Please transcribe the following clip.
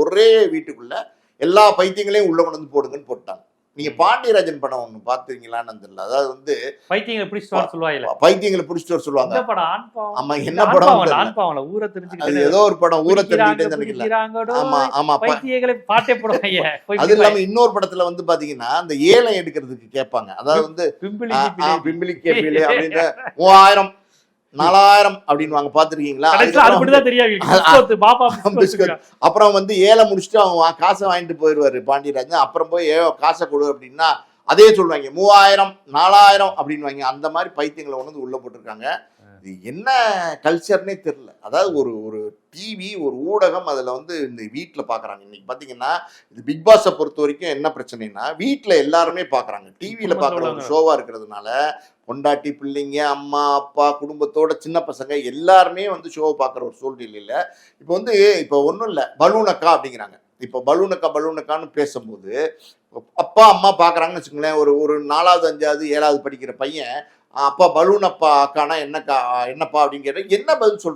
ஒரே வீட்டுக்குள்ள எல்லா பைத்தியங்களையும் உள்ள கொண்டு வந்து போடுங்கன்னு போட்டாங்க. நீங்க பாண்டியராஜன் படம் ஒண்ணு பாத்துறீங்களான்னு தெரியல. அதாவது வந்து பைத்தியங்களை பிடிச்சிட்டு வர சொல்லுவாங்க. பைத்தியங்களை பிடிச்சிட்டு வர சொல்லுவாங்க. இந்த படம் ஆண் பாவம். ஆமா, என்ன படம் ஆண் பாவம் ஊரை அது தெரிஞ்சுக்கிட்டு ஏதோ ஒரு படம் ஊரை தெரிஞ்சுக்கிட்டே நினைக்கல. ஆமா ஆமா, பைத்தியங்களை பாட்டே போடுவாங்க. அது இல்லாம இன்னொரு படத்துல வந்து பாத்தீங்கன்னா அந்த ஏலம் எடுக்கிறதுக்கு கேட்பாங்க. அதாவது வந்து பிம்பிளி கேபிள் அப்படின்ற 3000 4000 அப்படின்னு வாங்க பாத்துருக்கீங்களா? அப்புறம் வந்து ஏலம் முடிச்சுட்டு அவங்க காசை வாங்கிட்டு போயிடுவாரு பாண்டியராஜன். அப்புறம் போய் காசை கொடு அப்படின்னா அதே சொல்லுவாங்க 3000 4000 அப்படின்னு வாங்க. அந்த மாதிரி பைத்தியங்களை ஒன்று உள்ள போட்டிருக்காங்க. இது என்ன கல்ச்சர்னே தெரியல. அதாவது ஒரு ஒரு டிவி ஒரு ஊடகம் அதில் வந்து இந்த வீட்டில் பார்க்குறாங்க. இன்னைக்கு பார்த்தீங்கன்னா இது பிக் பாஸை பொறுத்த வரைக்கும் என்ன பிரச்சனைனா வீட்டில் எல்லாருமே பார்க்குறாங்க. டிவியில் பார்க்குற ஒரு ஷோவாக இருக்கிறதுனால பொண்டாட்டி பிள்ளைங்க அம்மா அப்பா குடும்பத்தோட சின்ன பசங்க எல்லாருமே வந்து ஷோவை பார்க்குற ஒரு சூழ்நிலையில் இப்போ வந்து இப்போ ஒன்றும் இல்லை பலூனக்கா அப்படிங்கிறாங்க. இப்போ பலூனக்கான்னு பேசும்போது அப்பா அம்மா பார்க்குறாங்கன்னு வச்சுக்கோங்களேன். ஒரு 4வது 5வது 7வது படிக்கிற பையன் அப்பா பலூன் அப்பா அக்கானா என்னப்பா அப்படின்னு கேட்டால் என்ன பதில் சொல்ற